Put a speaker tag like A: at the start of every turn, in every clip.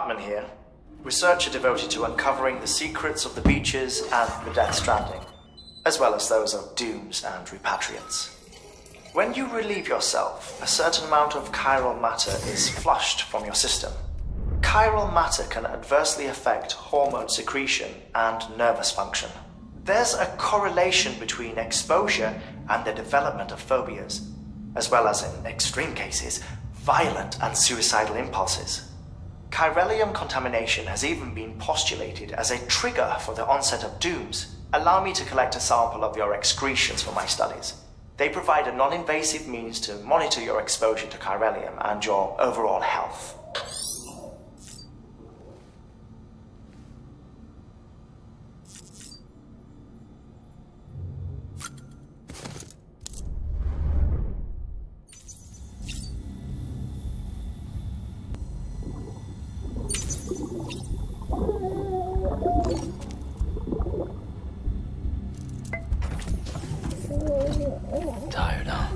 A: Hartman here, researcher devoted to uncovering the secrets of the beaches and the Death Stranding, as well as those of dooms and repatriates. When you relieve yourself, a certain amount of chiral matter is flushed from your system. Chiral matter can adversely affect hormone secretion and nervous function. There's a correlation between exposure and the development of phobias, as well as, in extreme cases, violent and suicidal impulses. Chiralium contamination has even been postulated as a trigger for the onset of dooms. Allow me to collect a sample of your excretions for my studies. They provide a non-invasive means to monitor your exposure to chiralium and your overall health.
B: Tired, huh?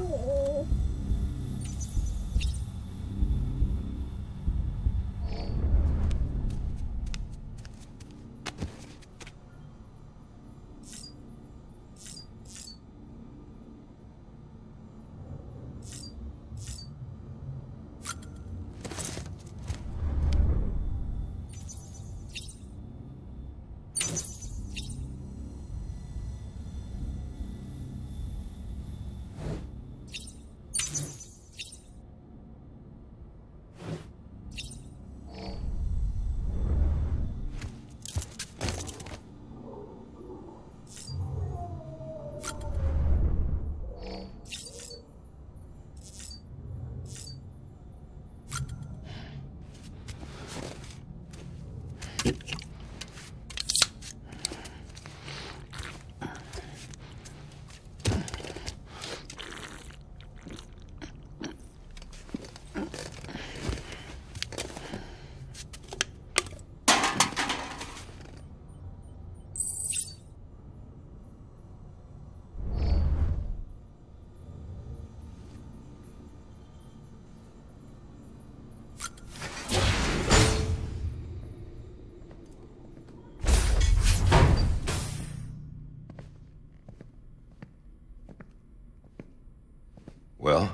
C: Well,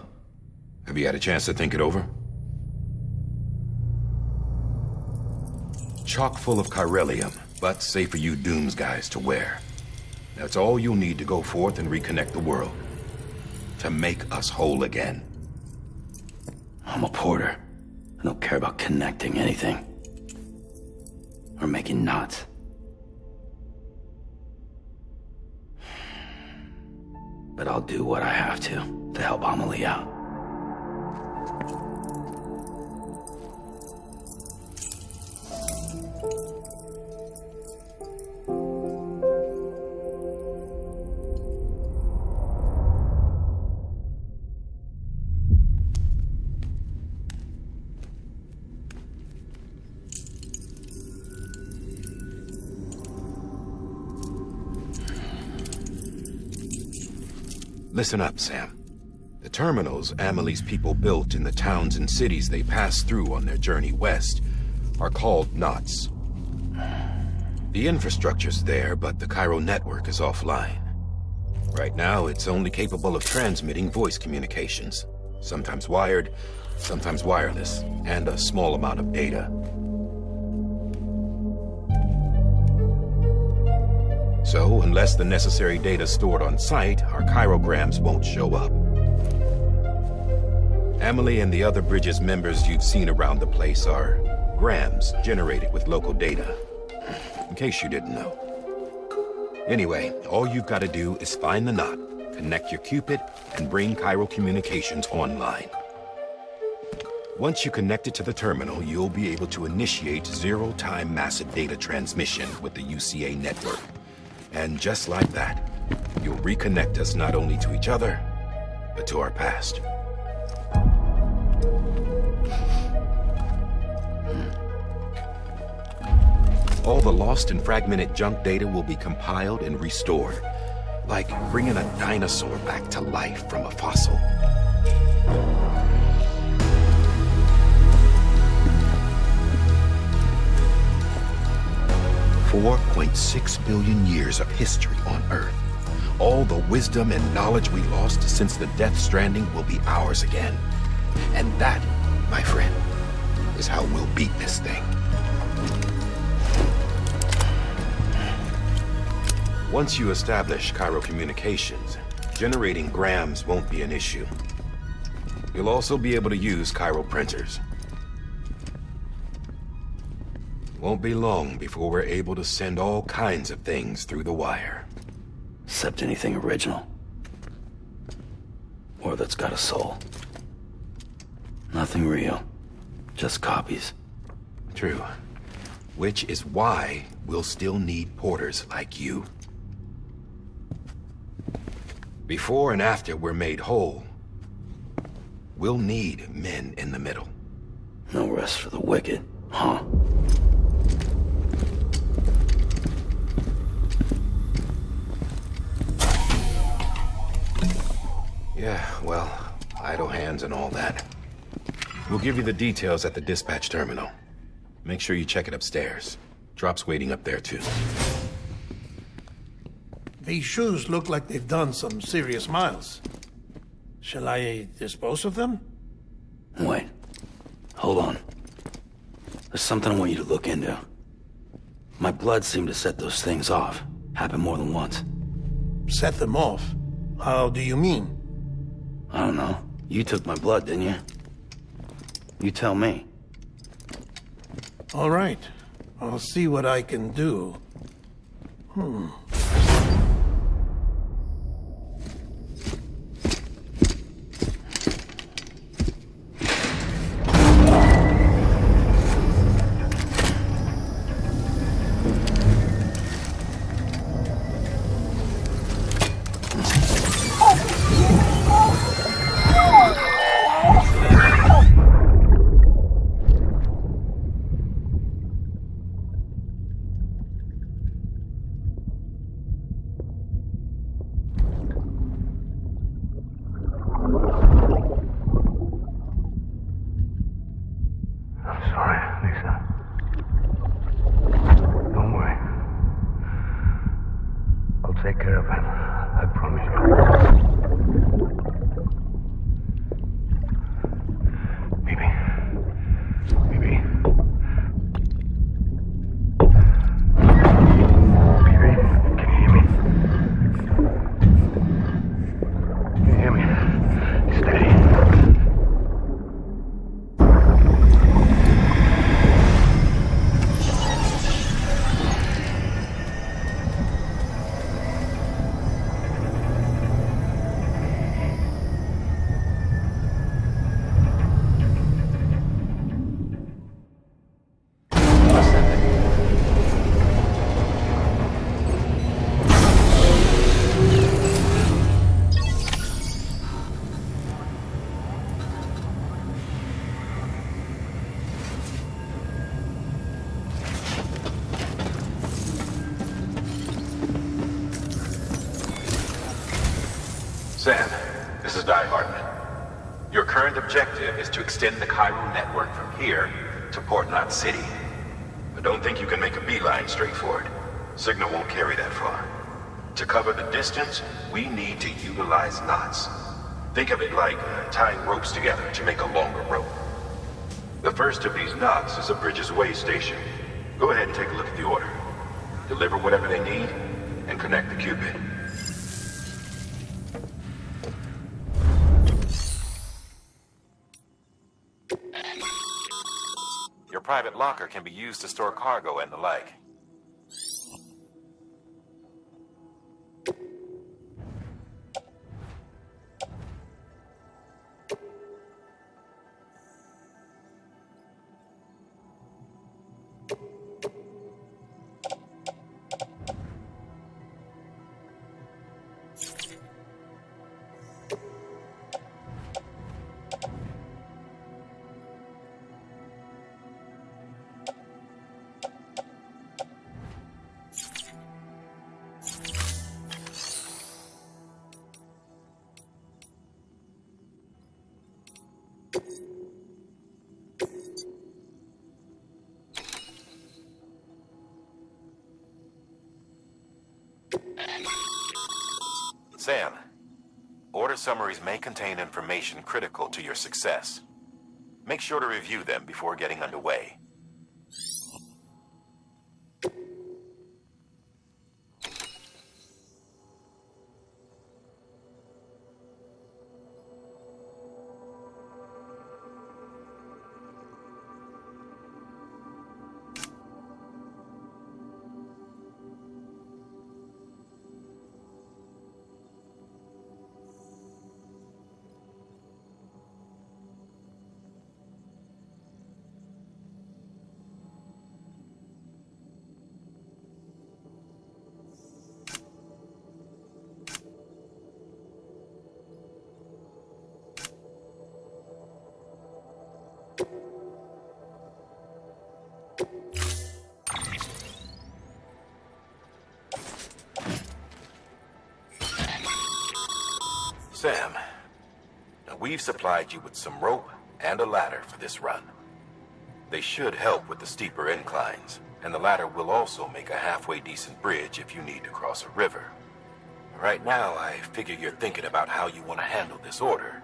C: have you had a chance to think it over? Chock full of chiralium, but safe for you Dooms guys to wear. That's all you'll need to go forth and reconnect the world. To make us whole again.
B: I'm a porter. I don't care about connecting anything. Or making knots. But I'll do what I have to help Amelie out.
C: Listen up, Sam. The terminals Amelie's people built in the towns and cities they passed through on their journey west are called knots. The infrastructure's there, but the Cairo network is offline. Right now, it's only capable of transmitting voice communications, sometimes wired, sometimes wireless, and a small amount of data. So, unless the necessary data's stored on site, our chirograms won't show up. Amelie and the other Bridges members you've seen around the place are grams generated with local data. In case you didn't know. Anyway, all you've got to do is find the knot, connect your Cupid, and bring Cairo communications online. Once you connect it to the terminal, you'll be able to initiate zero-time massive data transmission with the UCA network. And just like that, you'll reconnect us not only to each other, but to our past. All the lost and fragmented junk data will be compiled and restored, like bringing a dinosaur back to life from a fossil. 4.6 billion years of history on Earth. All the wisdom and knowledge we lost since the Death Stranding will be ours again. And that, my friend, is how we'll beat this thing. Once you establish Cairo communications, generating grams won't be an issue. You'll also be able to use Cairo printers. Won't be long before we're able to send all kinds of things through the wire.
B: Except anything original. Or that's got a soul. Nothing real. Just copies.
C: True. Which is why we'll still need porters like you. Before and after we're made whole, we'll need men in the middle.
B: No rest for the wicked, huh?
C: Yeah, well, idle hands and all that. We'll give you the details at the dispatch terminal. Make sure you check it upstairs. Drop's waiting up there, too.
D: These shoes look like they've done some serious miles. Shall I dispose of them?
B: Wait. Hold on. There's something I want you to look into. My blood seemed to set those things off. Happened more than once.
D: Set them off? How do you mean?
B: I don't know. You took my blood, didn't you? You tell me.
D: All right. I'll see what I can do.
E: Take care of him. I promise you. Baby. Baby. Baby, can you hear me? Can you hear me? Steady.
C: Sam, this is Die Hardman. Your current objective is to extend the Cairo network from here to Port Knot City. But don't think you can make a beeline straight for it. Signal won't carry that far. To cover the distance, we need to utilize knots. Think of it like tying ropes together to make a longer rope. The first of these knots is a Bridges Way station. Go ahead and take a look at the order. Deliver whatever they need, and connect the Cupid. Your private locker can be used to store cargo and the like. Sam, order summaries may contain information critical to your success. Make sure to review them before getting underway. Sam, now we've supplied you with some rope and a ladder for this run. They should help with the steeper inclines, and the ladder will also make a halfway decent bridge if you need to cross a river. Right now, I figure you're thinking about how you want to handle this order.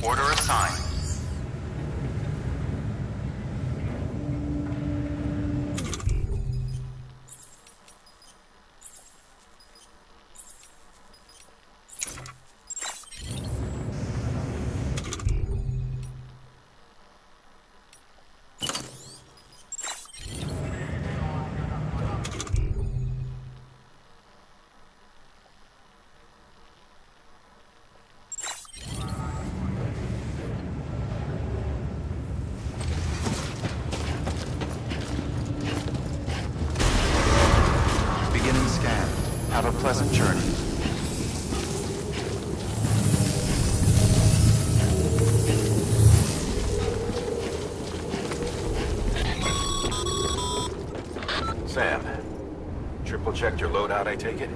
F: Order assigned.
C: pleasant journey. Sam, triple checked your loadout, I take it?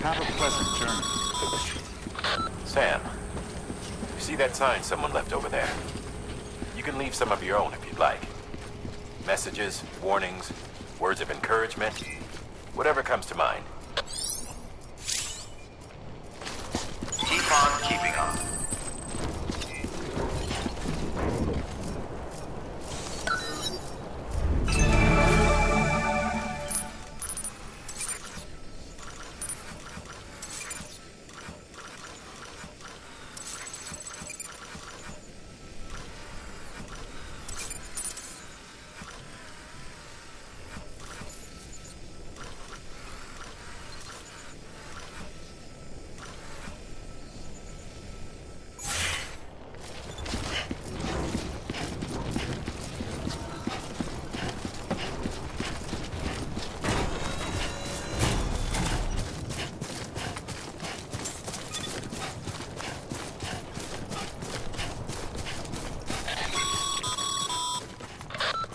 F: Have a pleasant journey.
C: Sam, you see that sign someone left over there? You can leave some of your own if you'd like. Messages, warnings, words of encouragement, whatever comes to mind.
A: Keep on keeping on.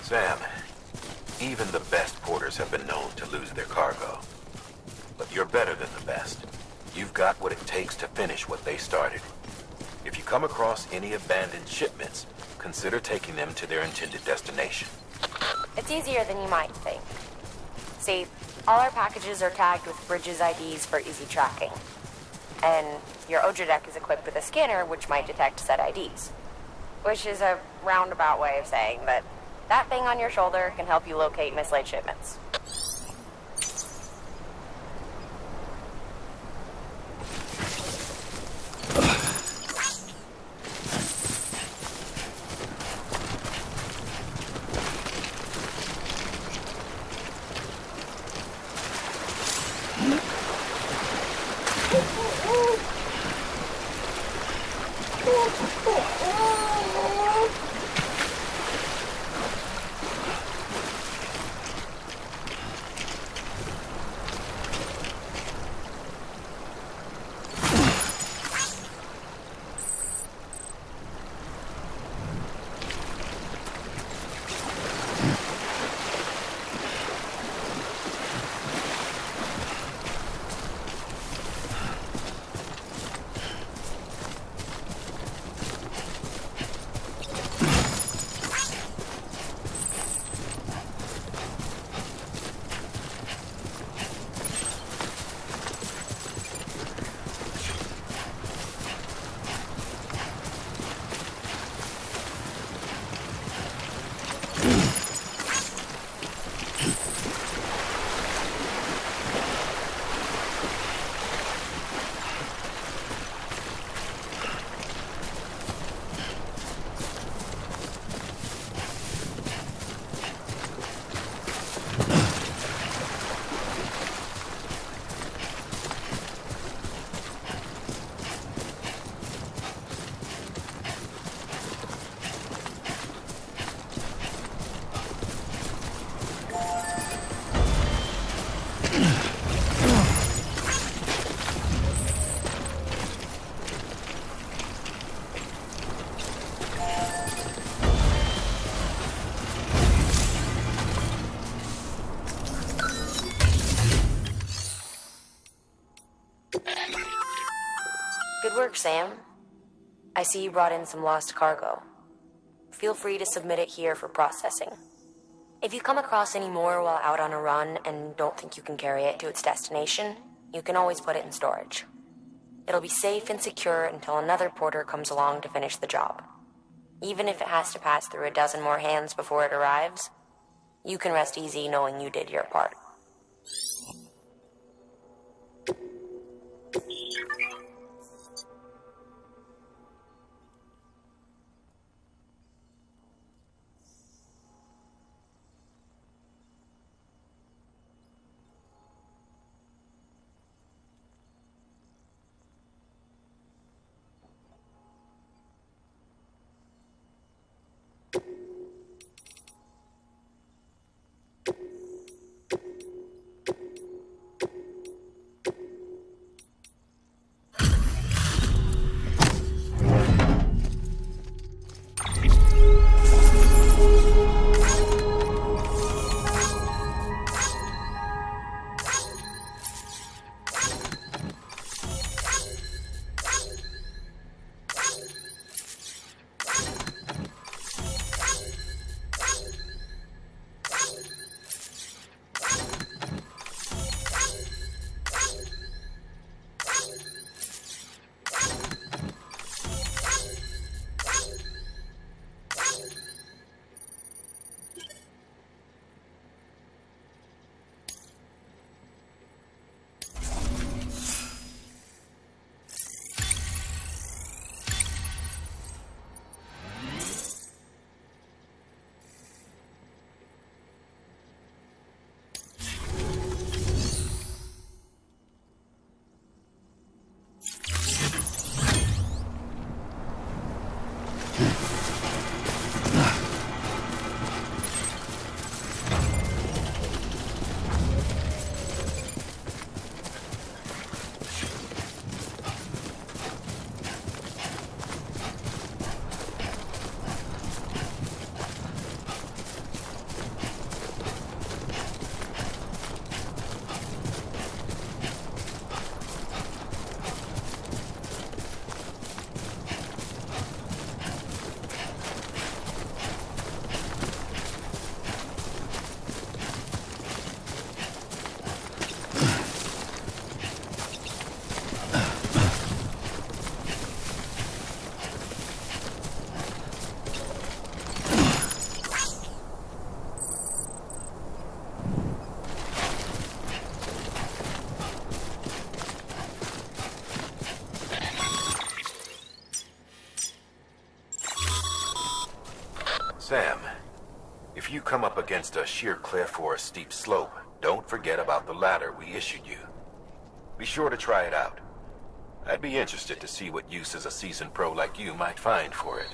C: Sam, even the best porters have been known to lose their cargo. But you're better than the best. You've got what it takes to finish what they started. If you come across any abandoned shipments, consider taking them to their intended destination.
G: It's easier than you might think. See, all our packages are tagged with Bridges IDs for easy tracking. And your Odra deck is equipped with a scanner which might detect said IDs. Which is a roundabout way of saying that that thing on your shoulder can help you locate mislaid shipments. Good work, Sam. I see you brought in some lost cargo. Feel free to submit it here for processing. If you come across any more while out on a run and don't think you can carry it to its destination, you can always put it in storage. It'll be safe and secure until another porter comes along to finish the job. Even if it has to pass through a dozen more hands before it arrives, you can rest easy knowing you did your part.
C: Sam, if you come up against a sheer cliff or a steep slope, don't forget about the ladder we issued you. Be sure to try it out. I'd be interested to see what uses a seasoned pro like you might find for it.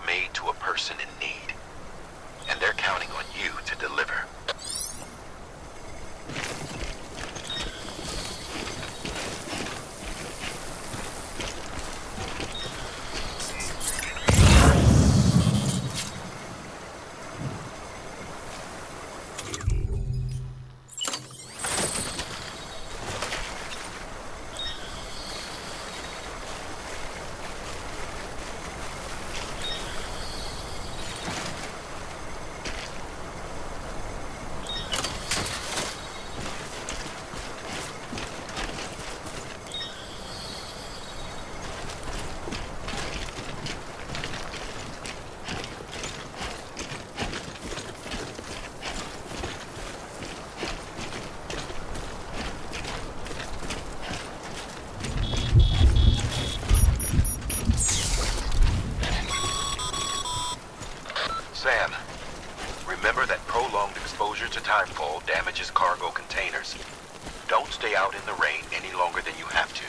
C: made to a person in need, and they're counting on you to deliver. Sam, remember that prolonged exposure to timefall damages cargo containers. Don't stay out in the rain any longer than you have to.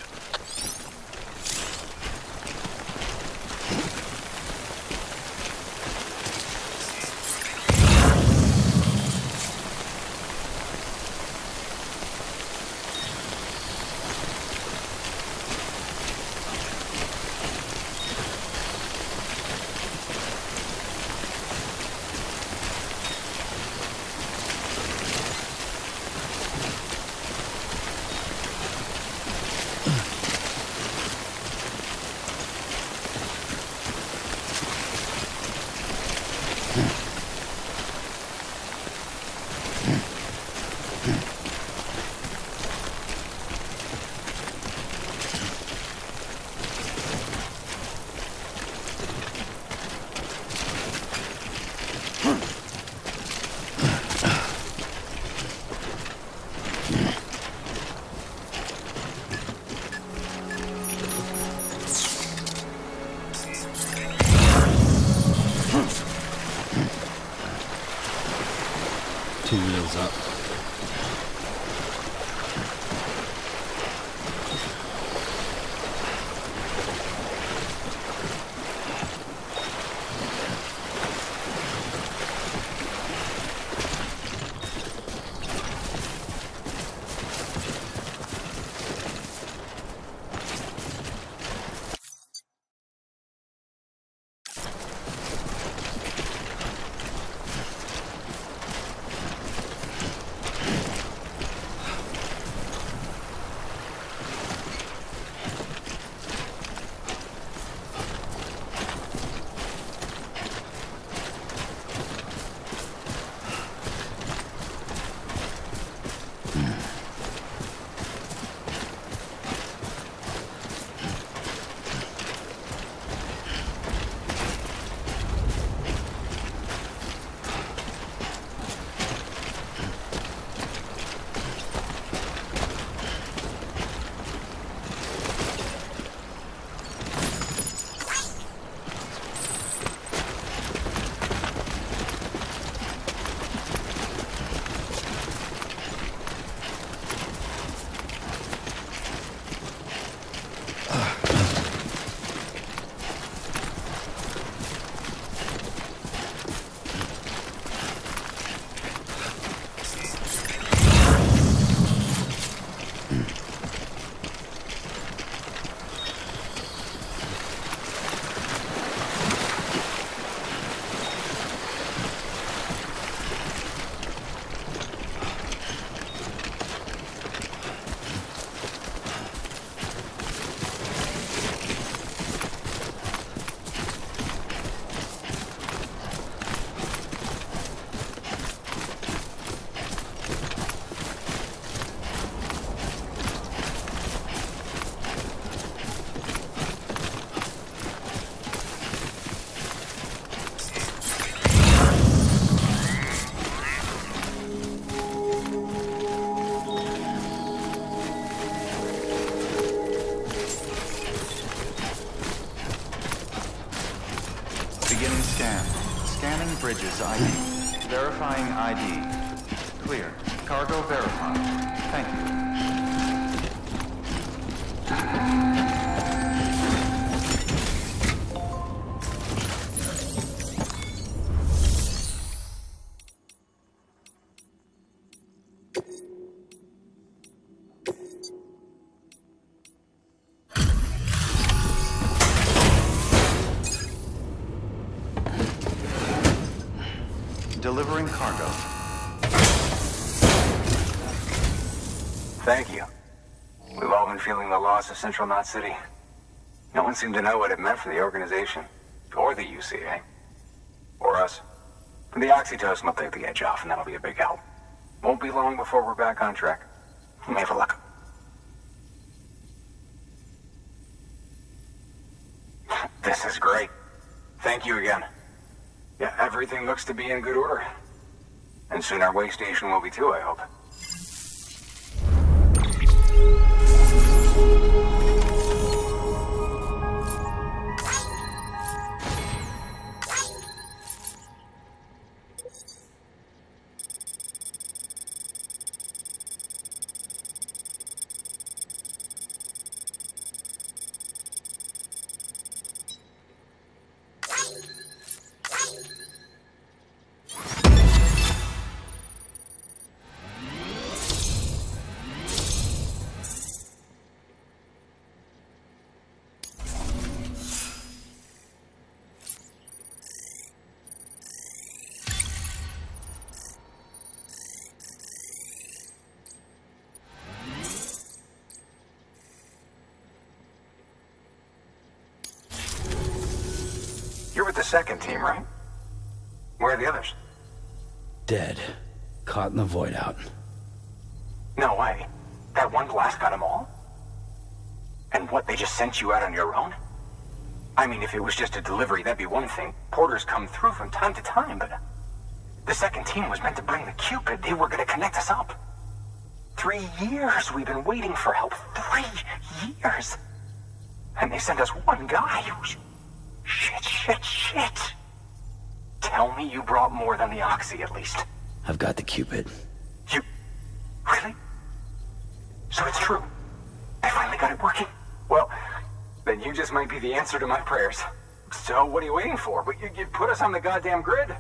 H: Two wheels up.
F: Beginning scan. Scanning bridges ID. Verifying ID. Clear. Cargo verified. Thank you. Delivering cargo.
I: Thank you. We've all been feeling the loss of Central Knot City. No one seemed to know what it meant for the organization. Or the UCA. Or us. The oxytocin will take the edge off, and that'll be a big help. Won't be long before we're back on track. You may have a luck. This is great. Thank you again. Yeah, everything looks to be in good order. And soon our way station will be too, I hope. You're with the second team, right? Where are the others?
B: Dead. Caught in the void out.
I: No way. That one blast got them all? And what, they just sent you out on your own? I mean, if it was just a delivery, that'd be one thing. Porters come through from time to time, but... The second team was meant to bring the Cupid. They were gonna connect us up. 3 years we've been waiting for help. 3 years! And they sent us one guy who's... Shit. Tell me you brought more than the Oxy, at least.
B: I've got the Cupid.
I: You... Really? So it's true. I finally got it working. Well, then you just might be the answer to my prayers. So what are you waiting for? But you put us on the goddamn grid.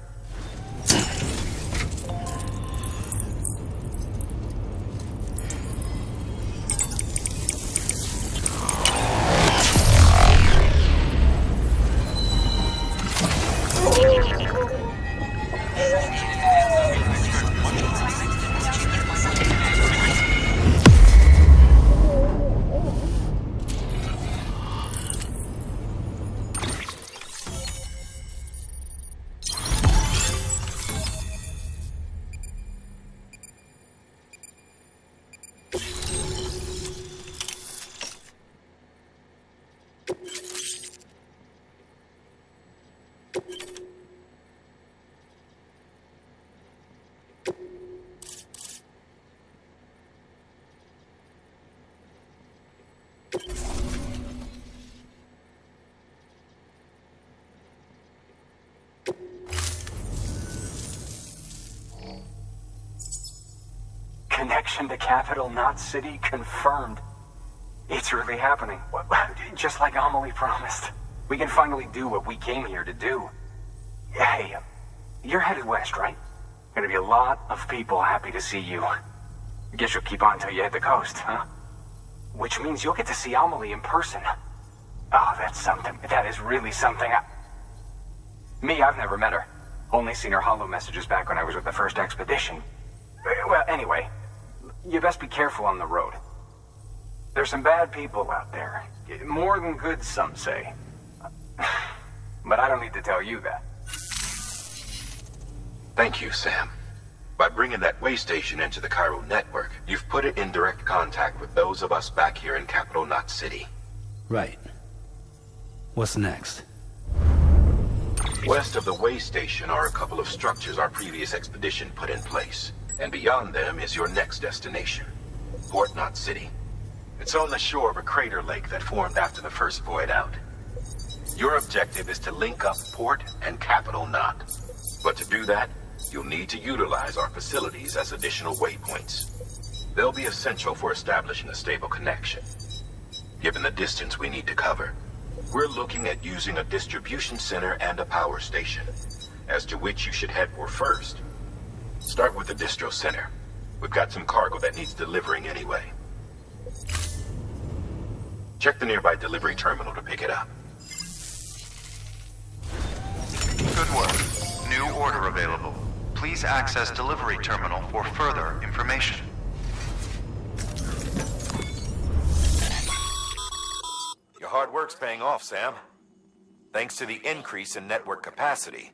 I: Connection to Capital Knot City confirmed. It's really happening. Just like Amelie promised. We can finally do what we came here to do. Hey, you're headed west, right? Gonna be a lot of people happy to see you. Guess you'll keep on till you hit the coast, huh? Which means you'll get to see Amelie in person. Oh, that's something. That is really something. Me, I've never met her. Only seen her holo messages back when I was with the first expedition. Well, anyway, you best be careful on the road. There's some bad people out there. More than good, some say. But I don't need to tell you that.
C: Thank you, Sam. By bringing that way station into the Cairo network, you've put it in direct contact with those of us back here in Capital Knot City.
B: Right. What's next?
C: West of the way station are a couple of structures our previous expedition put in place. And beyond them is your next destination, Port Knot City. It's on the shore of a crater lake that formed after the first void out. Your objective is to link up Port and Capital Knot. But to do that, you'll need to utilize our facilities as additional waypoints. They'll be essential for establishing a stable connection. Given the distance we need to cover, we're looking at using a distribution center and a power station, as to which you should head for first. Start with the distro center. We've got some cargo that needs delivering anyway. Check the nearby delivery terminal to pick it up.
F: Good work. New order available. Please access delivery terminal for further information.
C: Your hard work's paying off, Sam. Thanks to the increase in network capacity,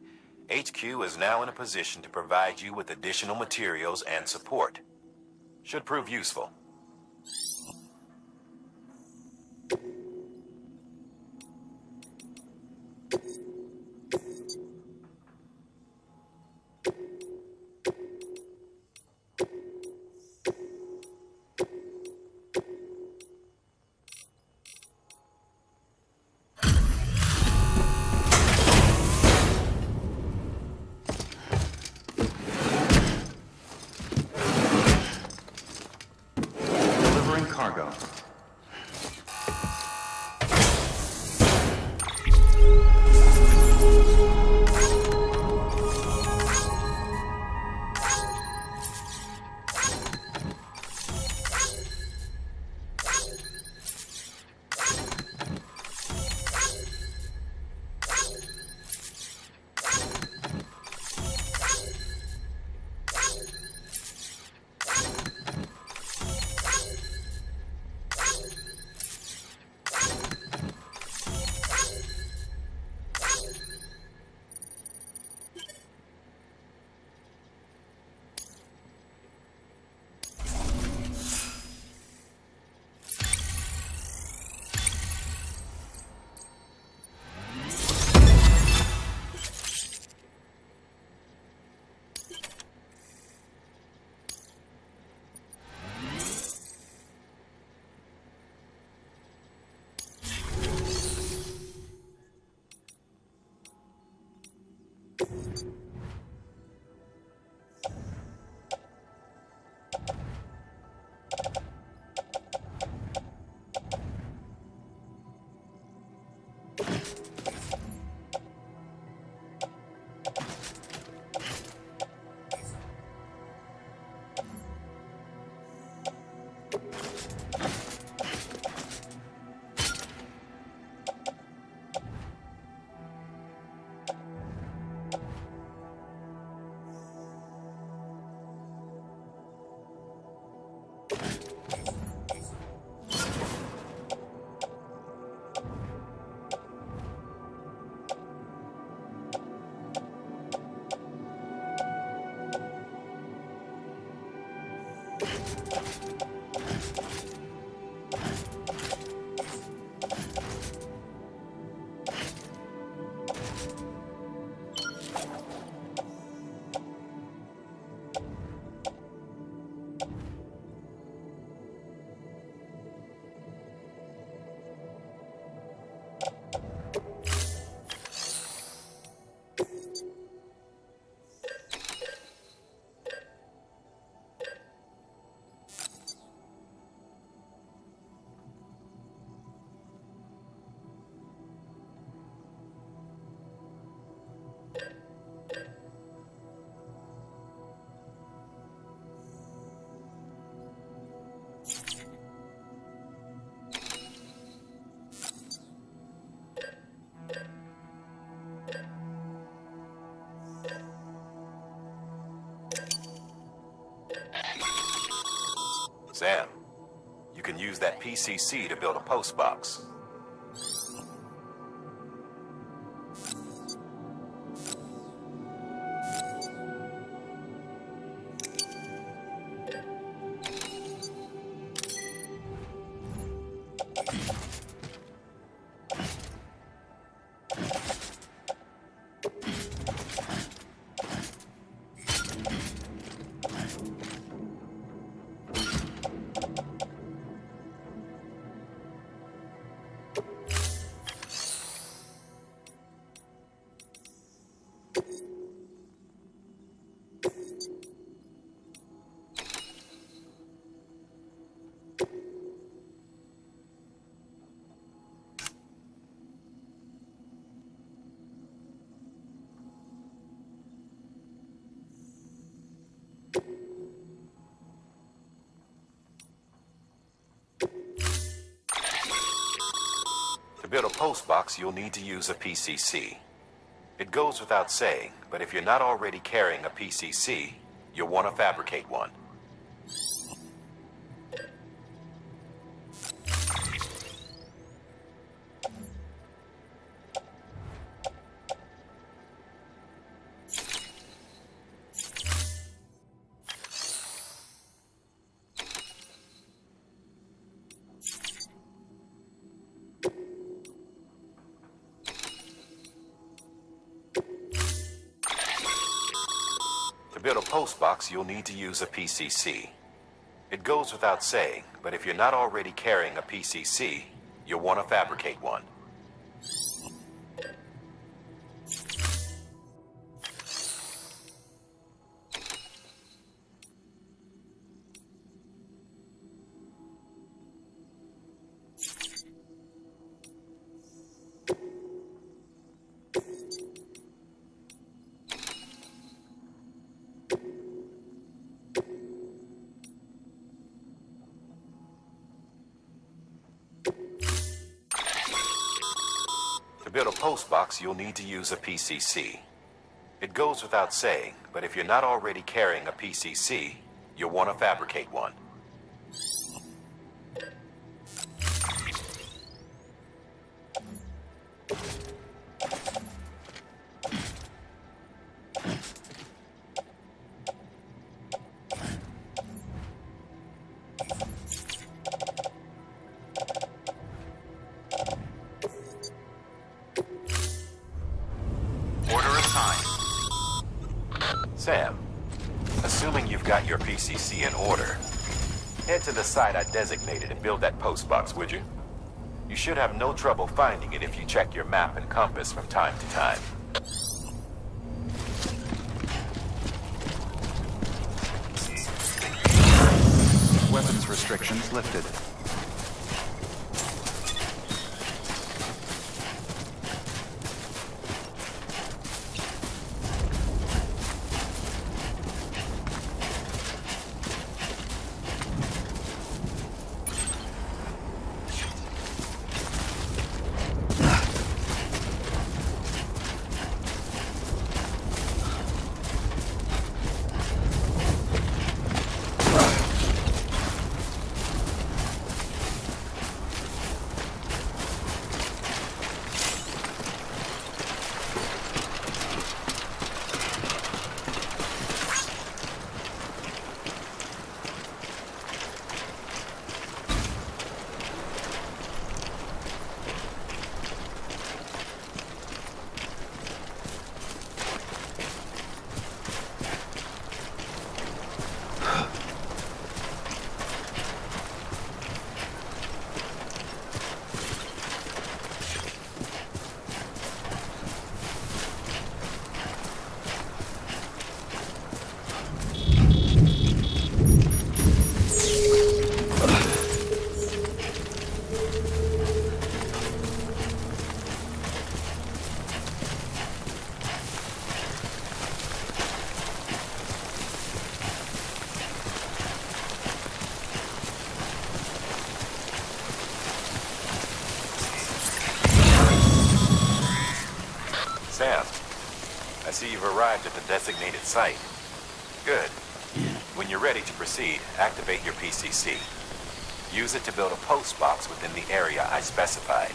C: HQ is now in a position to provide you with additional materials and support. Should prove useful.
F: Delivering cargo.
C: Sam, you can use that PCC to build a post box. build a post box, you'll need to use a PCC. It goes without saying, but if you're not already carrying a PCC, you'll want to fabricate one. To build a post box, you'll need to use a PCC. It goes without saying, but if you're not already carrying a PCC, you'll want to fabricate one. To build a post box, you'll need to use a PCC. It goes without saying, but if you're not already carrying a PCC, you'll want to fabricate one. Sam, assuming you've got your PCC in order, head to the site I designated and build that post box, would you? You should have no trouble finding it if you check your map and compass from time to time.
F: Weapons restrictions lifted.
C: Sam, I see you've arrived at the designated site. Good. When you're ready to proceed, activate your PCC. Use it to build a post box within the area I specified.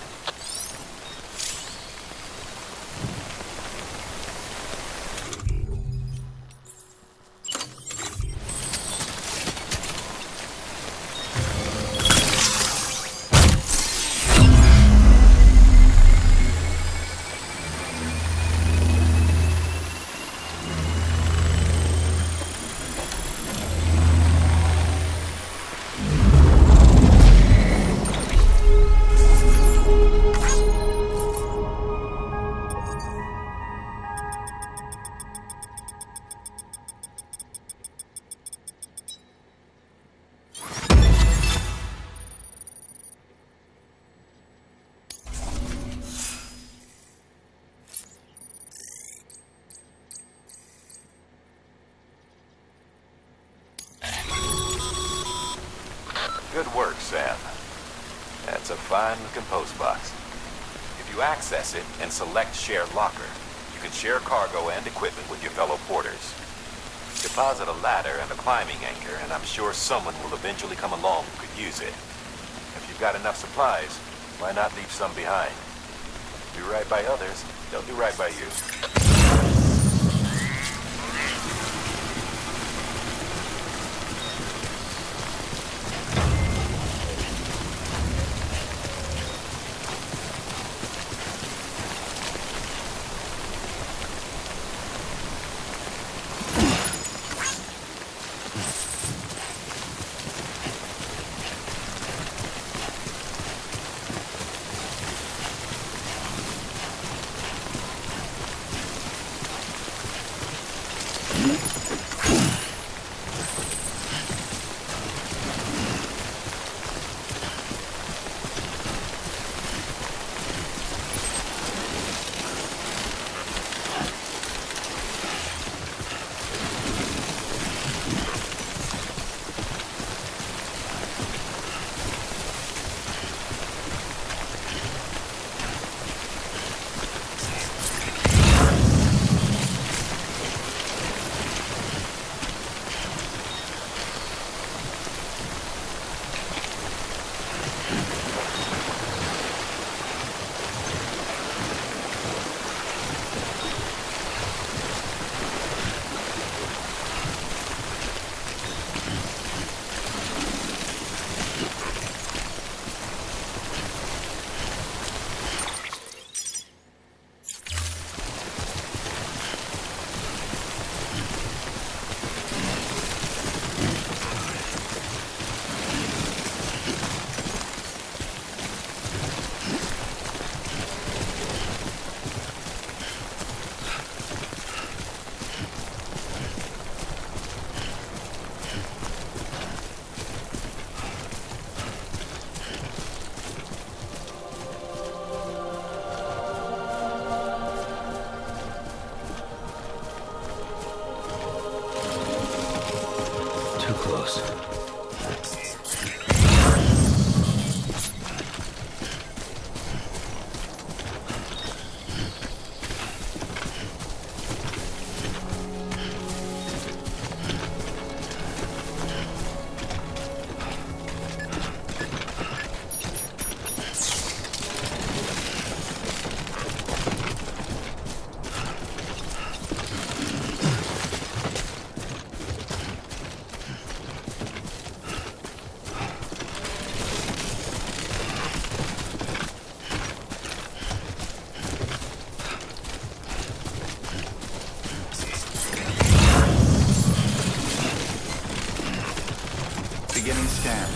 C: Good work, Sam. That's a fine-looking post box. You access it and select Share Locker. You can share cargo and equipment with your fellow porters. Deposit a ladder and a climbing anchor, and I'm sure someone will eventually come along who could use it. If you've got enough supplies, why not leave some behind? Do right by others, they'll do right by you.
B: Close.
F: Beginning scan.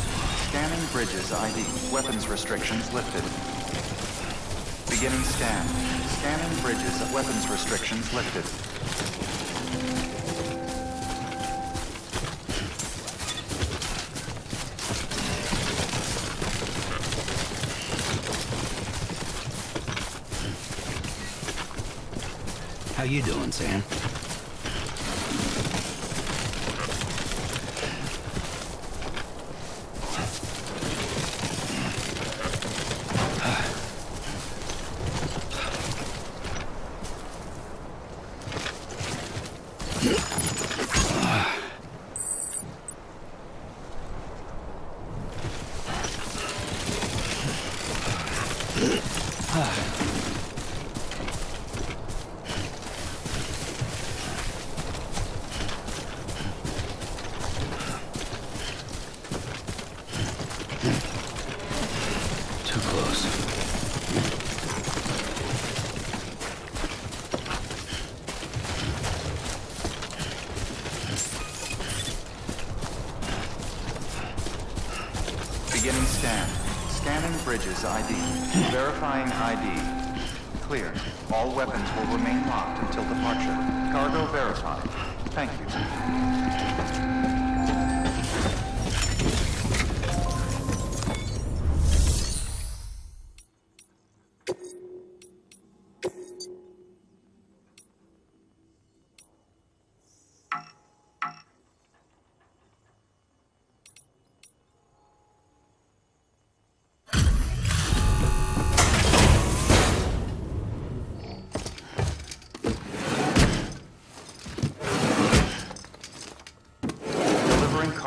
F: Scanning bridges ID. Weapons restrictions lifted. Beginning scan. Scanning bridges. Weapons restrictions lifted.
B: How you doing, Sam? Too close.
F: Beginning scan. Scanning bridges ID. Verifying ID. Clear. All weapons will remain locked until departure. Cargo verified. Thank you.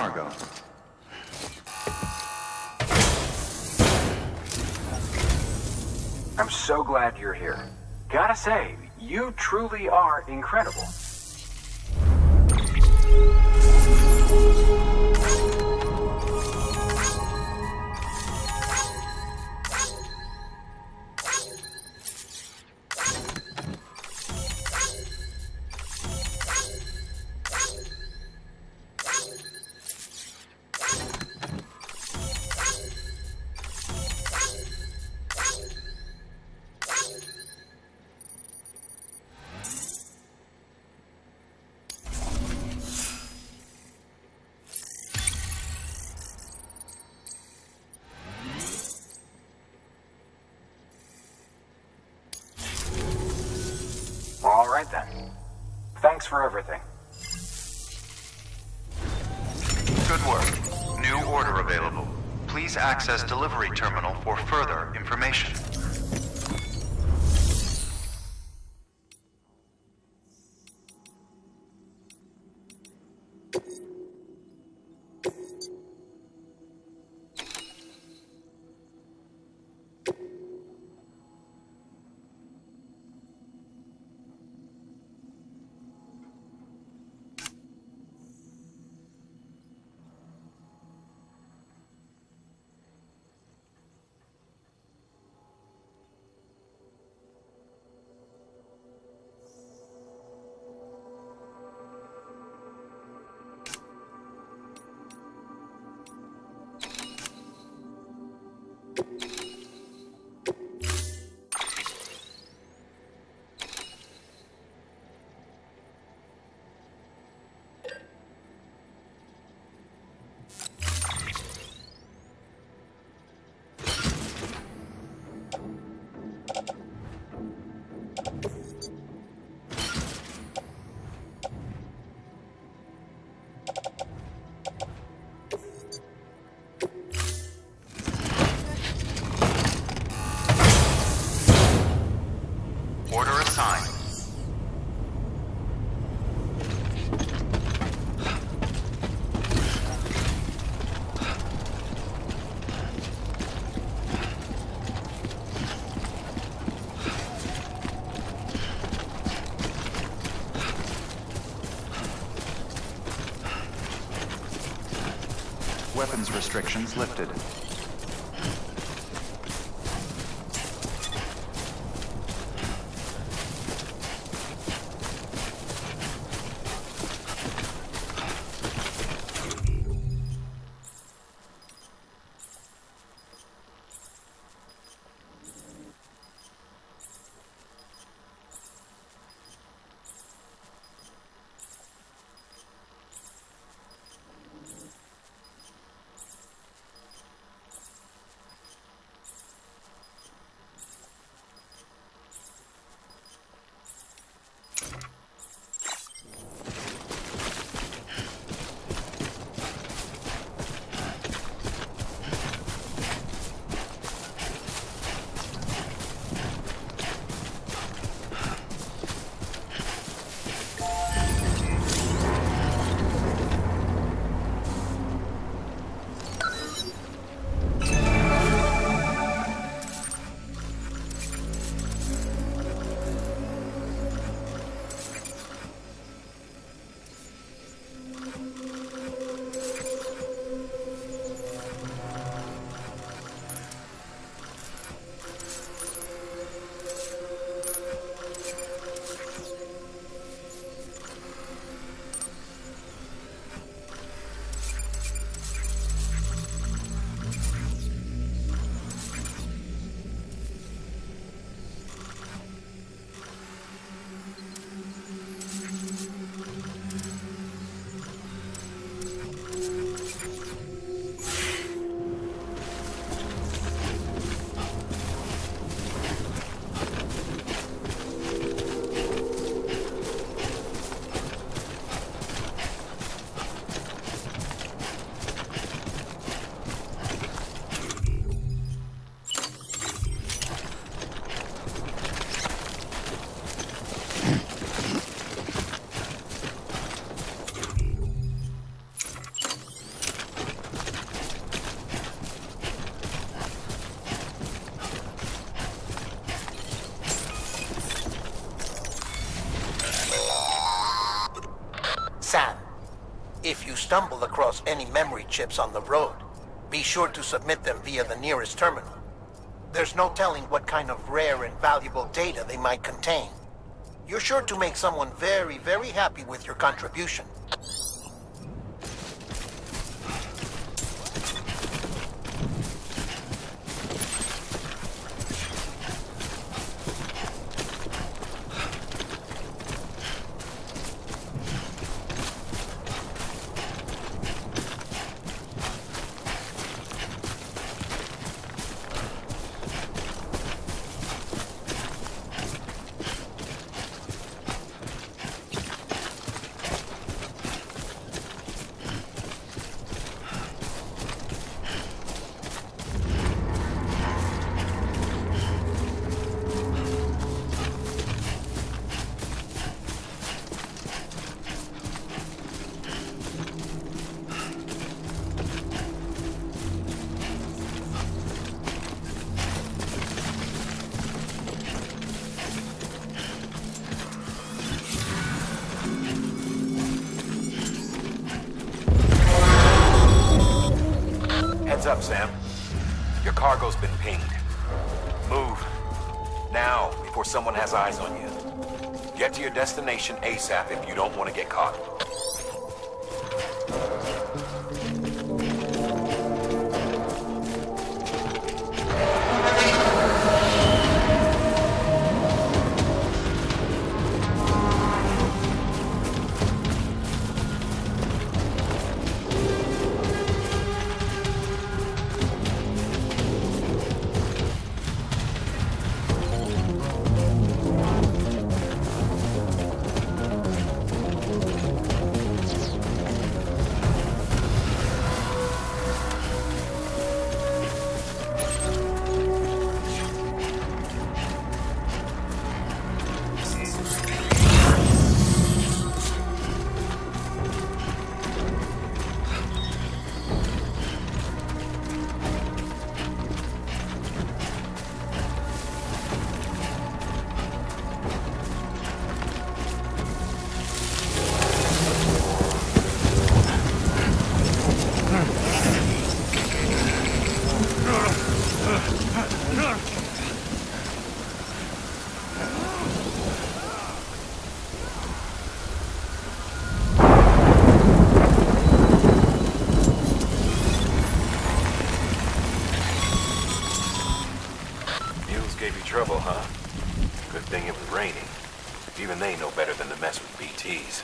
F: cargo.
I: I'm so glad you're here. Gotta say, you truly are incredible. All right then. Thanks for everything.
F: Good work. New order available. Please access delivery terminal for further information. Order assigned. Weapons restrictions lifted.
D: If you stumble across any memory chips on the road, be sure to submit them via the nearest terminal. There's no telling what kind of rare and valuable data they might contain. You're sure to make someone very, very happy with your contribution.
C: Heads up, Sam. Your cargo's been pinged. Move. Now, before someone has eyes on you. Get to your destination ASAP if you don't want to get caught. Gave you trouble, huh? Good thing it was raining. Even they know better than to mess with BTs.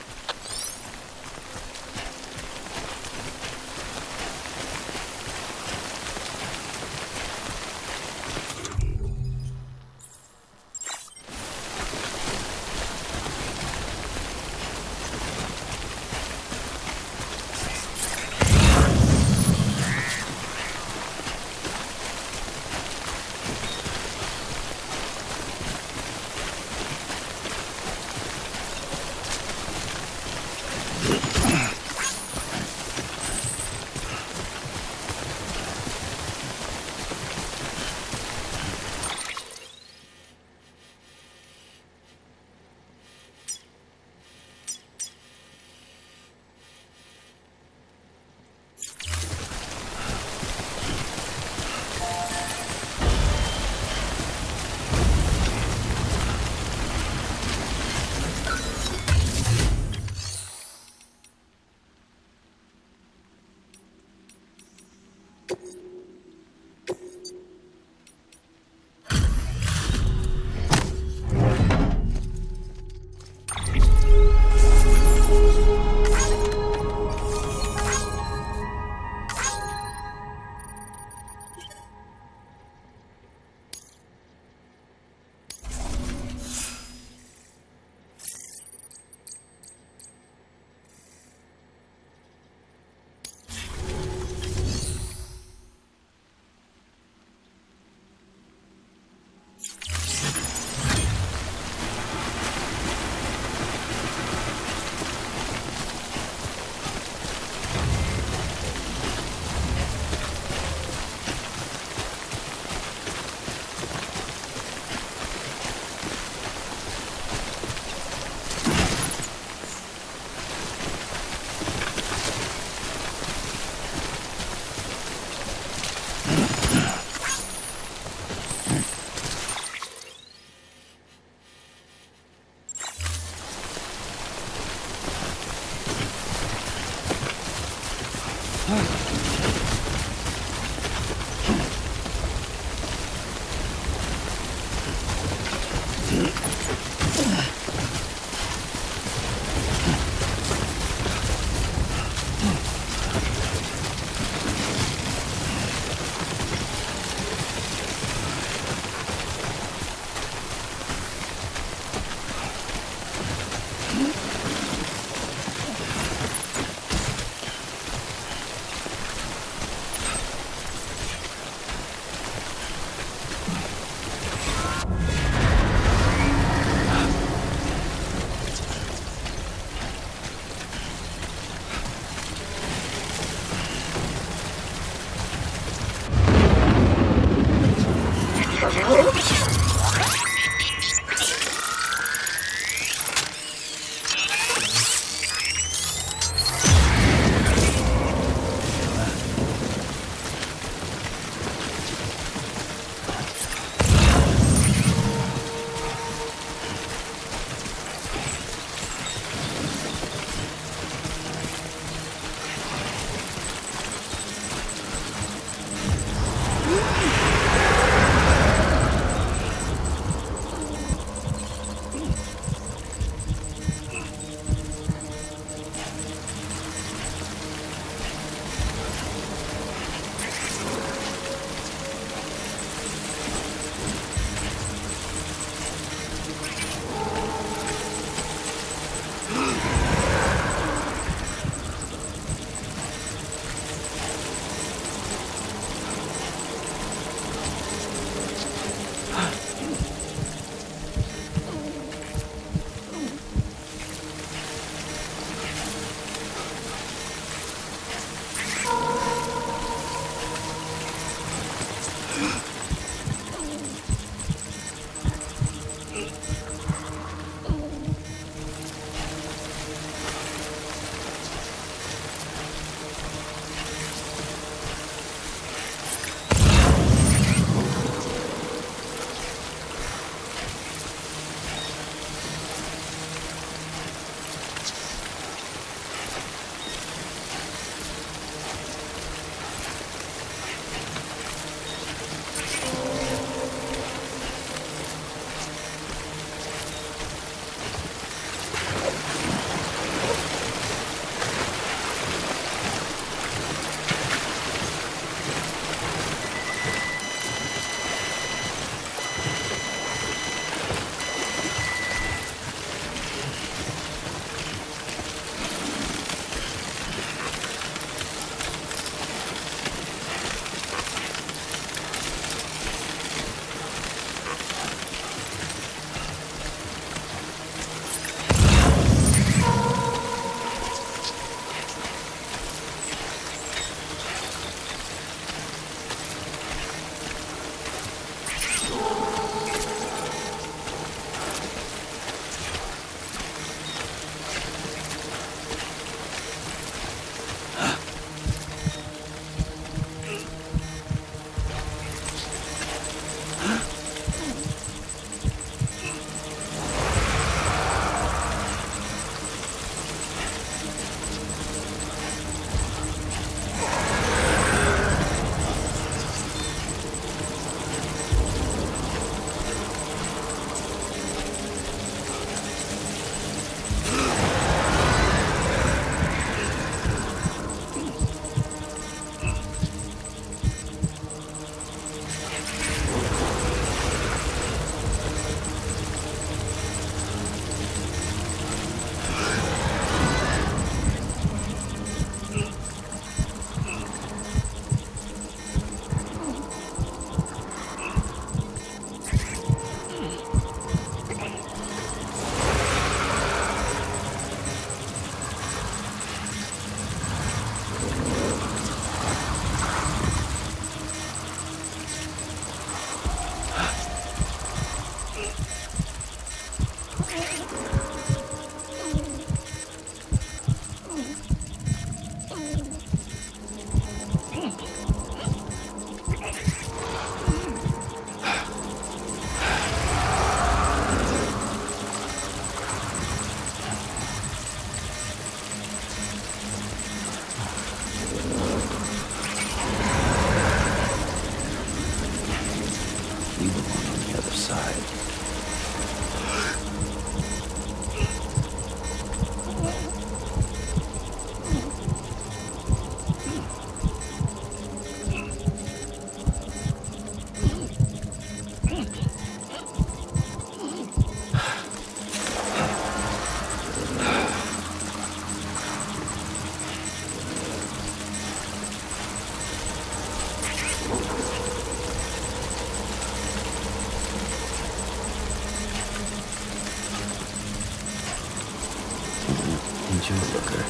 B: Ain't you a looker?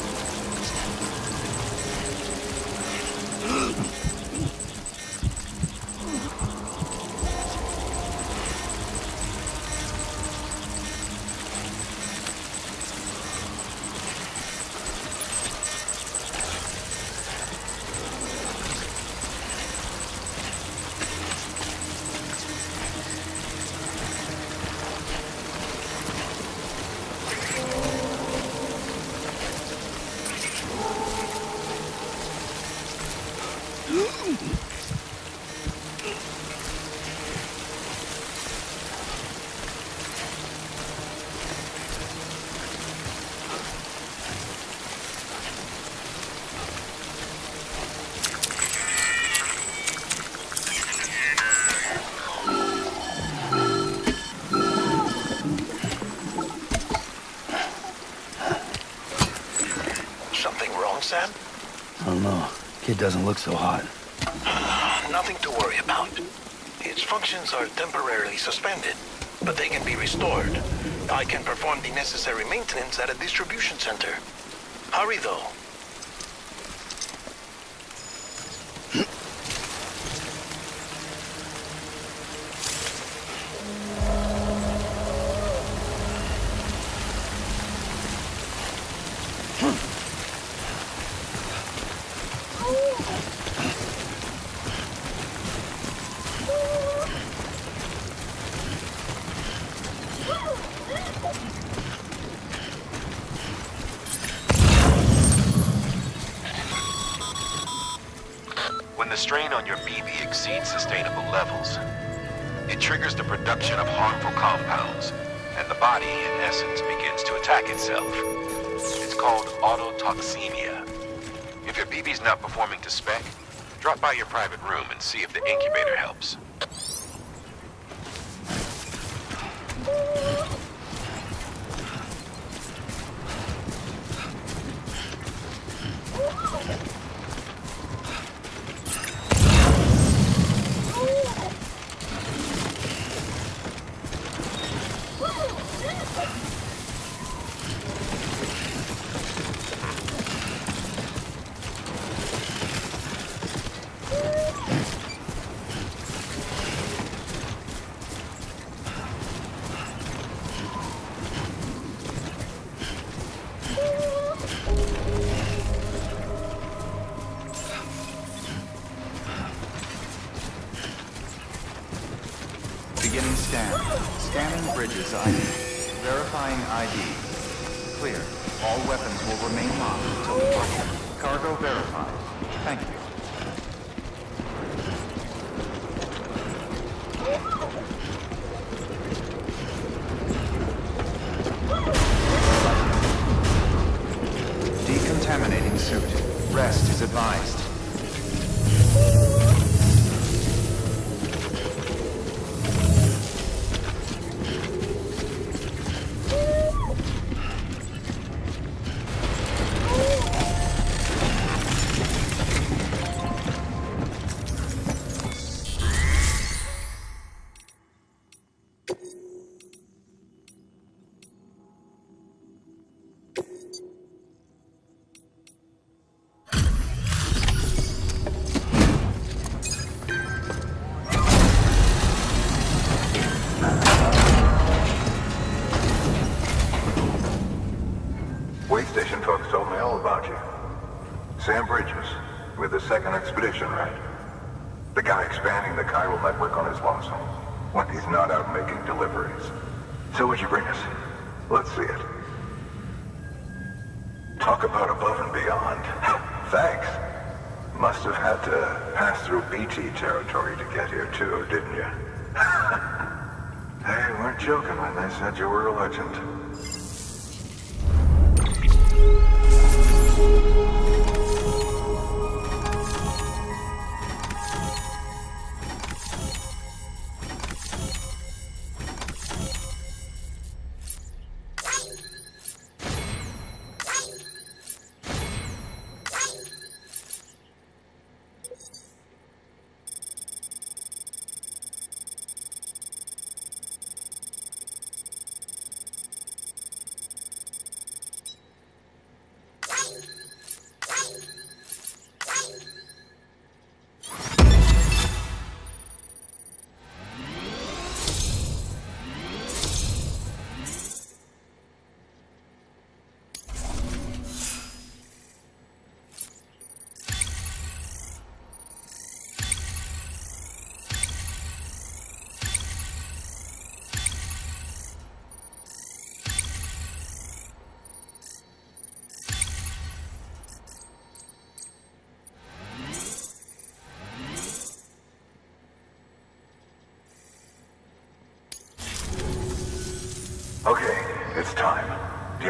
D: Something wrong, Sam?
B: I don't know. Kid doesn't look so hot.
D: Nothing to worry about. Its functions are temporarily suspended, but they can be restored. I can perform the necessary maintenance at a distribution center. Hurry, though.
C: When the strain on your BB exceeds sustainable levels, it triggers the production of harmful compounds, and the body, in essence, begins to attack itself. It's called autotoxemia. If your BB's not performing to spec, drop by your private room and see if the incubator helps.
F: Beginning scan. Scanning bridges ID. Verifying ID. Clear. All weapons will remain locked until departure. Cargo verified. Thank you. Decontaminating suit. Rest is advised.
J: Way station folks told me all about you. Sam Bridges, with the second expedition, right? The guy expanding the chiral network on his lonesome, when he's not out making deliveries. So what'd you bring us? Let's see it. Talk about above and beyond. Thanks. Must have had to pass through BT territory to get here too, didn't you? They weren't joking when they said you were a legend.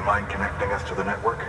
J: you mind connecting us to the network?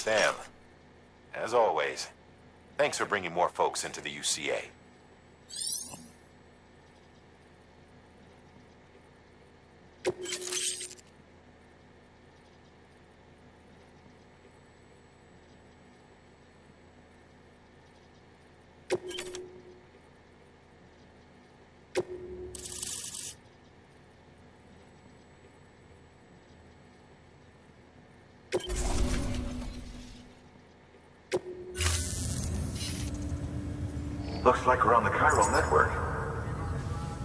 C: Sam, as always, thanks for bringing more folks into the UCA.
J: Looks like we're on the chiral network.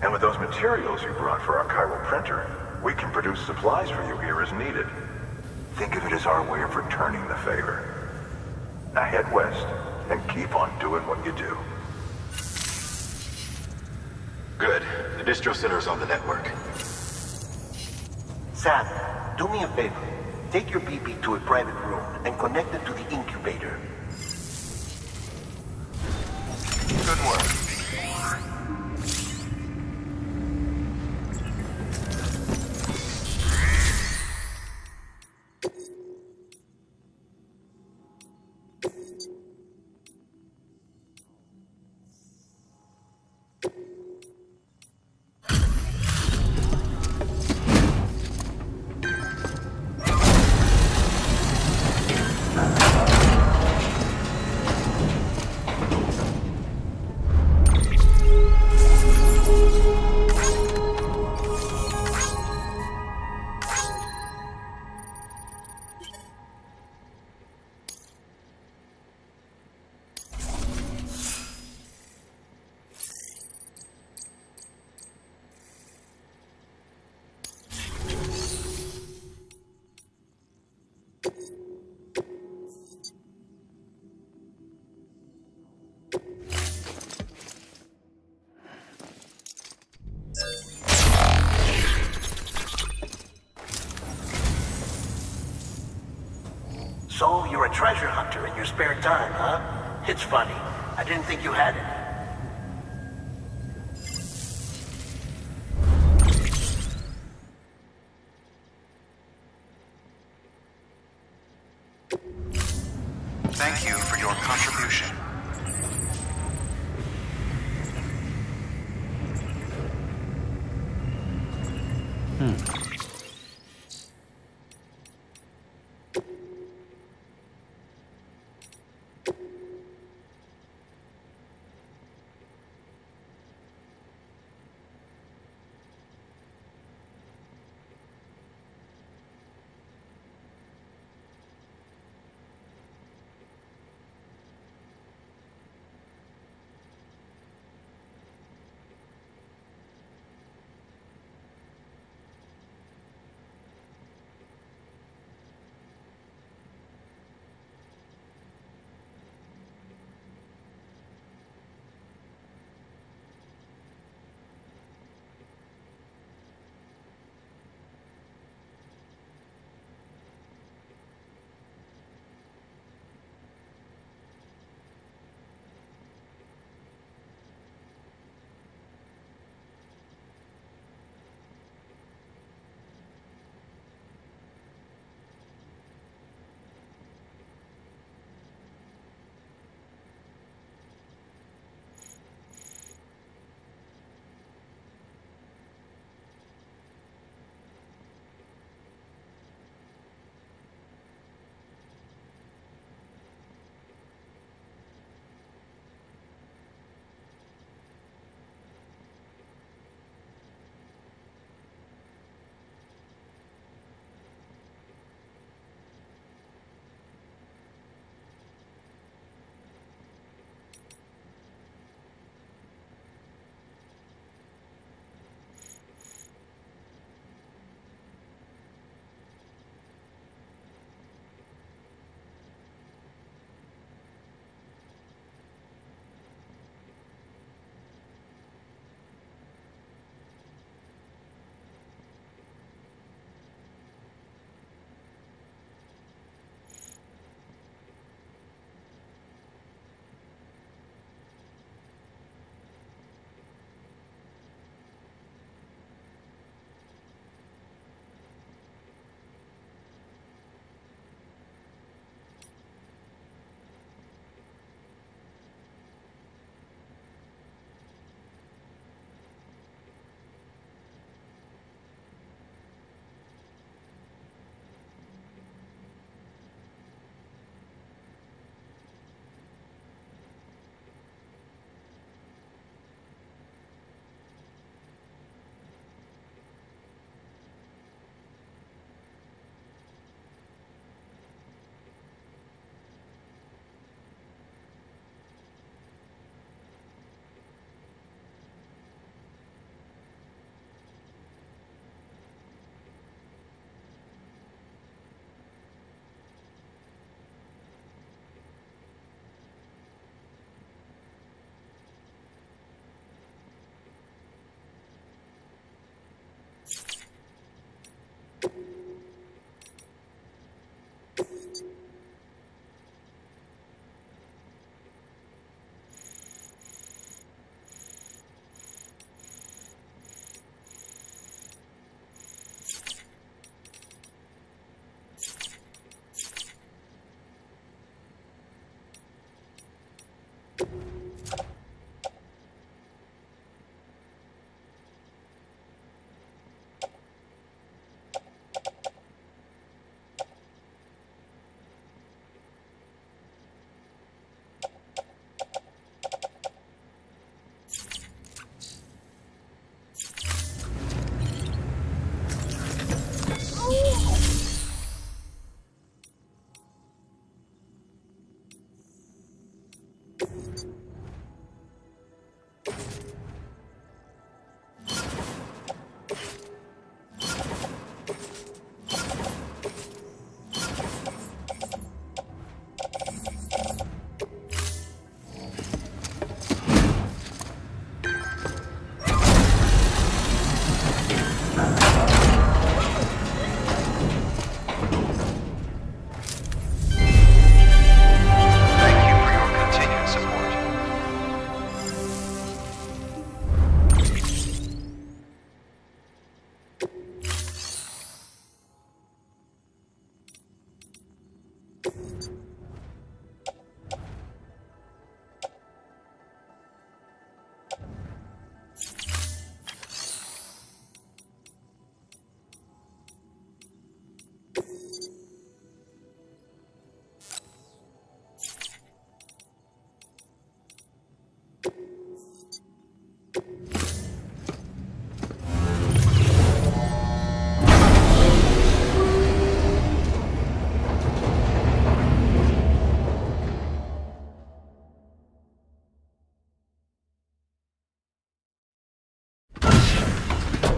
J: And with those materials you brought for our chiral printer, we can produce supplies for you here as needed. Think of it as our way of returning the favor. Now head west and keep on doing what you do.
C: Good. The distro center's on the network.
D: Sam, do me a favor. Take your BB to a private room and connect it to the incubator. Good work. So, you're a treasure hunter in your spare time, huh? It's funny. I didn't think you had it.
F: Thank you for your contribution.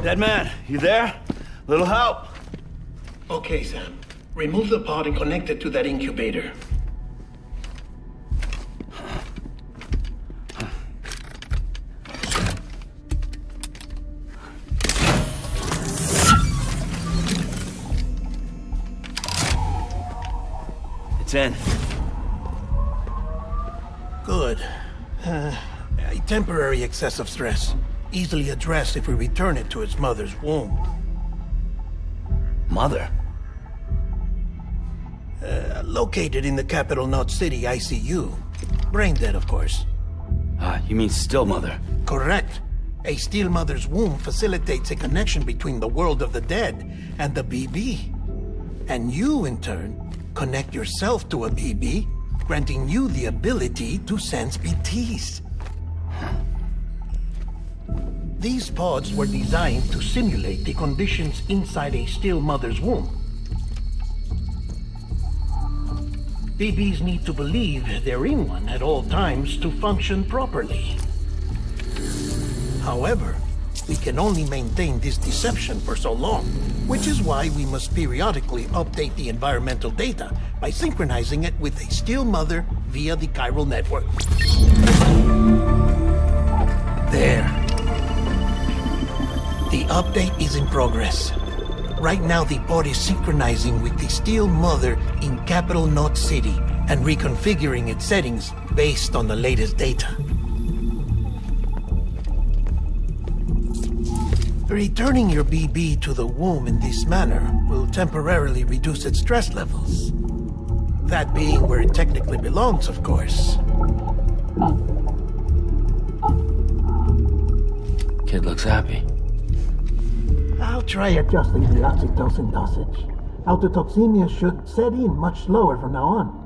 K: Dead man, you there? Little help?
D: Okay, Sam. Remove the pod and connect it to that incubator.
K: It's in.
D: Good. A temporary excessive stress. Easily addressed if we return it to its mother's womb.
K: Mother?
D: Located in the capital Knot City ICU. Brain dead, of course.
B: You mean still mother?
D: Correct. A still mother's womb facilitates a connection between the world of the dead and the BB. And you, in turn, connect yourself to a BB, granting you the ability to sense BTs. These pods were designed to simulate the conditions inside a still mother's womb. BBs need to believe they're in one at all times to function properly. However, we can only maintain this deception for so long, which is why we must periodically update the environmental data by synchronizing it with a still mother via the chiral network. There. The update is in progress. Right now, the pod is synchronizing with the still mother in capital Knot City and reconfiguring its settings based on the latest data. Returning your BB to the womb in this manner will temporarily reduce its stress levels. That being where it technically belongs, of course.
B: Kid looks happy.
D: I'll try adjusting the oxytocin dosage. Autotoxemia should set in much slower from now on.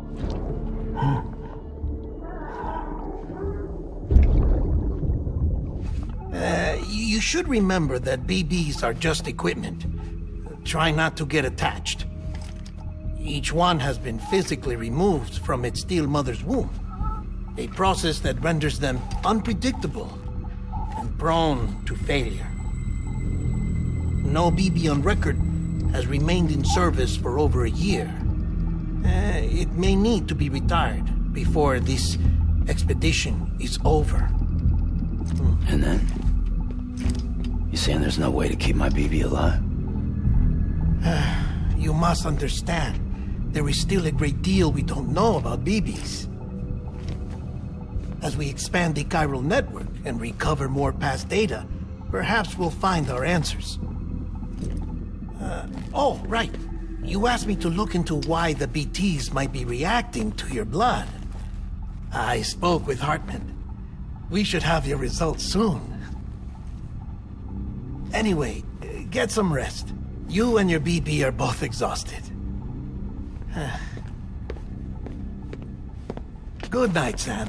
D: You should remember that BBs are just equipment. Try not to get attached. Each one has been physically removed from its still mother's womb. A process that renders them unpredictable and prone to failure. No BB on record has remained in service for over a year. It may need to be retired before this expedition is over.
B: And then? You saying there's no way to keep my BB alive?
D: You must understand, there is still a great deal we don't know about BBs. As we expand the chiral network and recover more past data, perhaps we'll find our answers. Oh, right. You asked me to look into why the BTs might be reacting to your blood. I spoke with Hartman. We should have your results soon. Anyway, get some rest. You and your BB are both exhausted. Good night, Sam.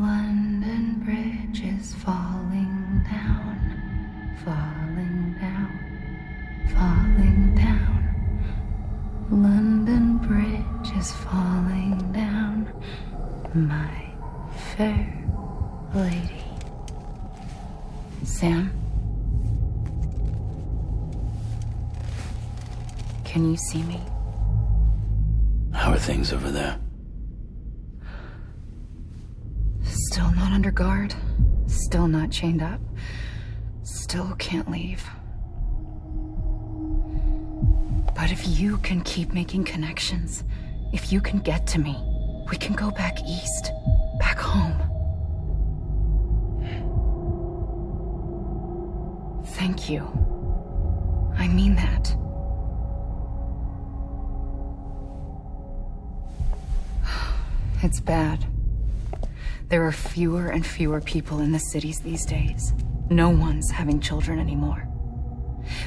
L: London Bridge is falling down, falling down, falling down. London Bridge is falling down, my fair lady. Sam? Can you see me?
B: How are things over there?
L: Still not under guard. Still not chained up. Still can't leave. But if you can keep making connections, if you can get to me, we can go back east. Back home. Thank you. I mean that. It's bad. There are fewer and fewer people in the cities these days. No one's having children anymore.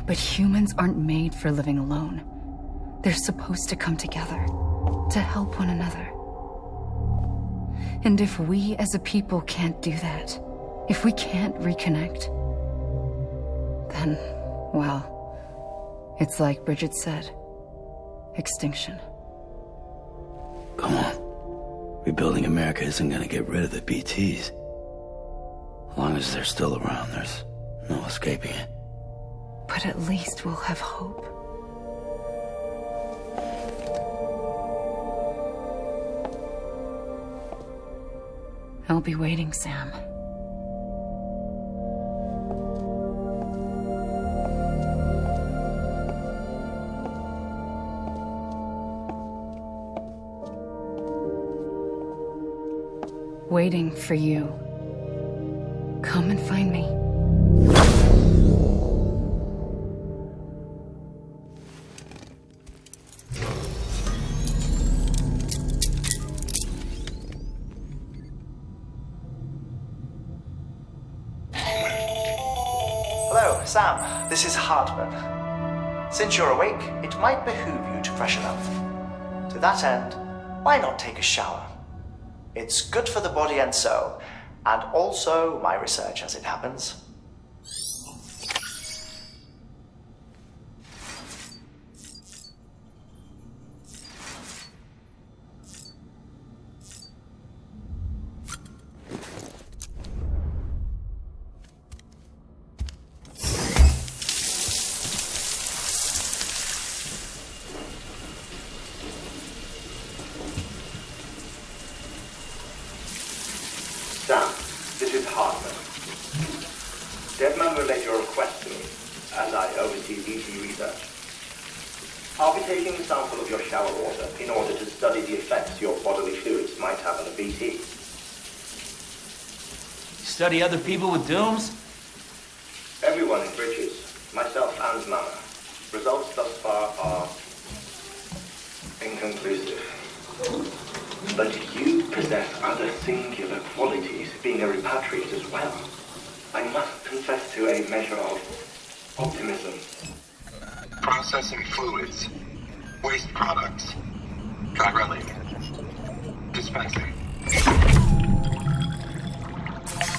L: But humans aren't made for living alone. They're supposed to come together, to help one another. And if we as a people can't do that, if we can't reconnect, then, well, it's like Bridget said, extinction.
B: Come on. Rebuilding America isn't gonna get rid of the BTs. As long as they're still around, there's no escaping it.
L: But at least we'll have hope. I'll be waiting, Sam. Waiting for you. Come and find me.
A: Hello, Sam. This is Hartman. Since you're awake, it might behoove you to freshen up. To that end, why not take a shower? It's good for the body and soul, and also my research as it happens.
M: Sam, this is Hartman. Deadman relayed your request to me, as I oversee DC research. I'll be taking a sample of your shower water in order to study the effects your bodily fluids might have on a BT.
K: Study other people with dooms?
M: Everyone in Bridges, myself and Mama. Results thus far are inconclusive. But you possess other singular qualities, being a repatriate as well. I must confess to a measure of optimism.
J: Processing fluids. Waste products. Chirelli. Dispensing.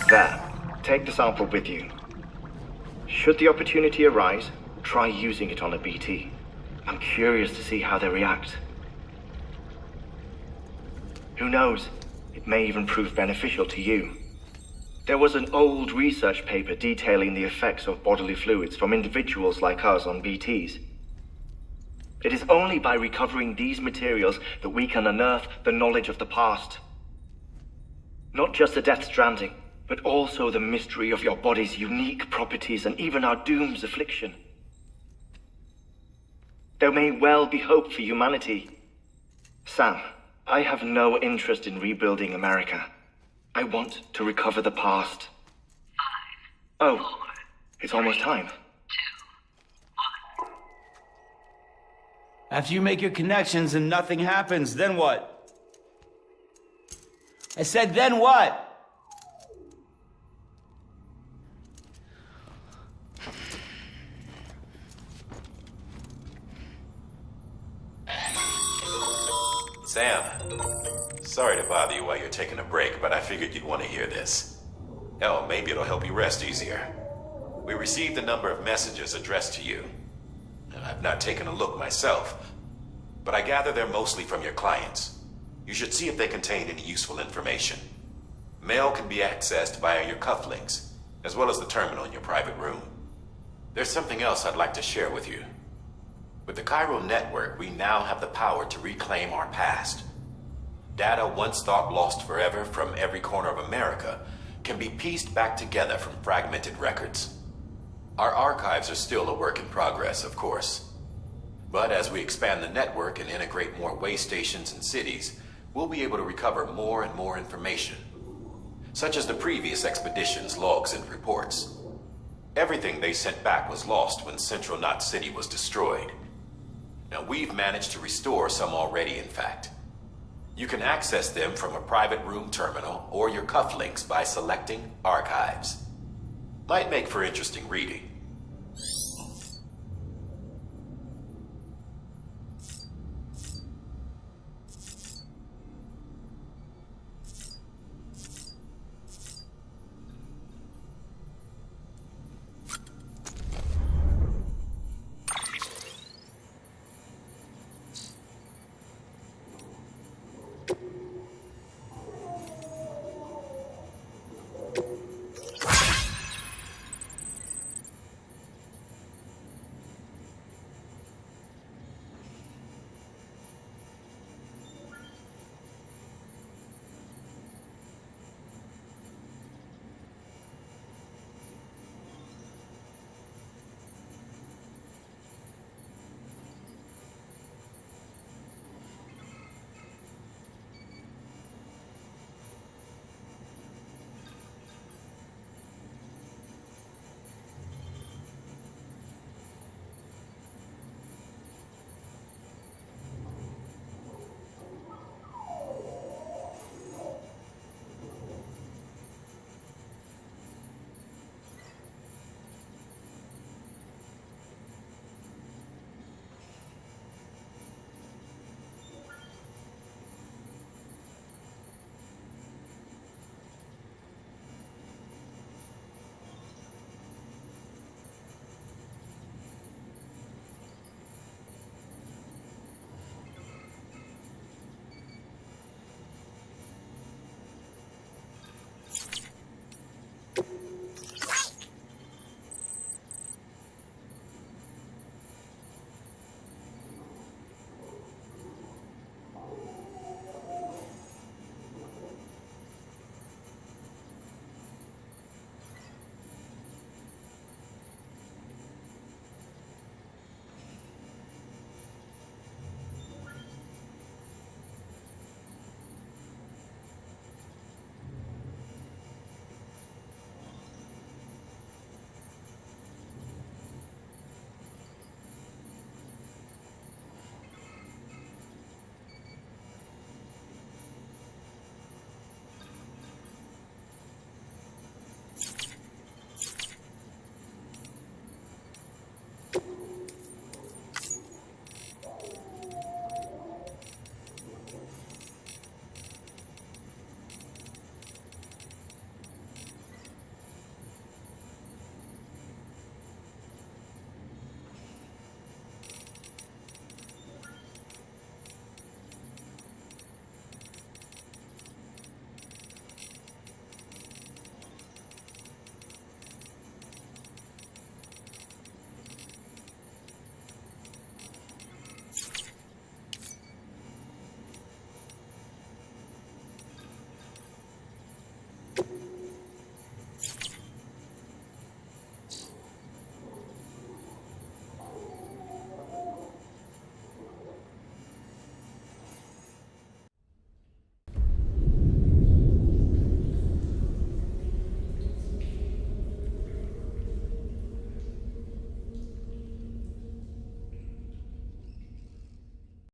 M: There. Take the sample with you. Should the opportunity arise, try using it on a BT. I'm curious to see how they react. Who knows? It may even prove beneficial to you. There was an old research paper detailing the effects of bodily fluids from individuals like us on BTs. It is only by recovering these materials that we can unearth the knowledge of the past. Not just the Death Stranding, but also the mystery of your body's unique properties and even our doom's affliction. There may well be hope for humanity. Sam, I have no interest in rebuilding America. I want to recover the past. 5, 4, it's almost time.
B: After you make your connections and nothing happens, then what? I said, then what?
C: Sam, sorry to bother you while you're taking a break, but I figured you'd want to hear this. Hell, maybe it'll help you rest easier. We received a number of messages addressed to you. I've not taken a look myself, but I gather they're mostly from your clients. You should see if they contain any useful information. Mail can be accessed via your cufflinks, as well as the terminal in your private room. There's something else I'd like to share with you. With the Chiral Network, we now have the power to reclaim our past. Data once thought lost forever from every corner of America can be pieced back together from fragmented records. Our archives are still a work in progress, of course. But as we expand the network and integrate more way stations and cities, we'll be able to recover more and more information, such as the previous expedition's logs and reports. Everything they sent back was lost when Central Knot City was destroyed. Now, we've managed to restore some already, in fact. You can access them from a private room terminal or your cufflinks by selecting Archives. Might make for interesting reading.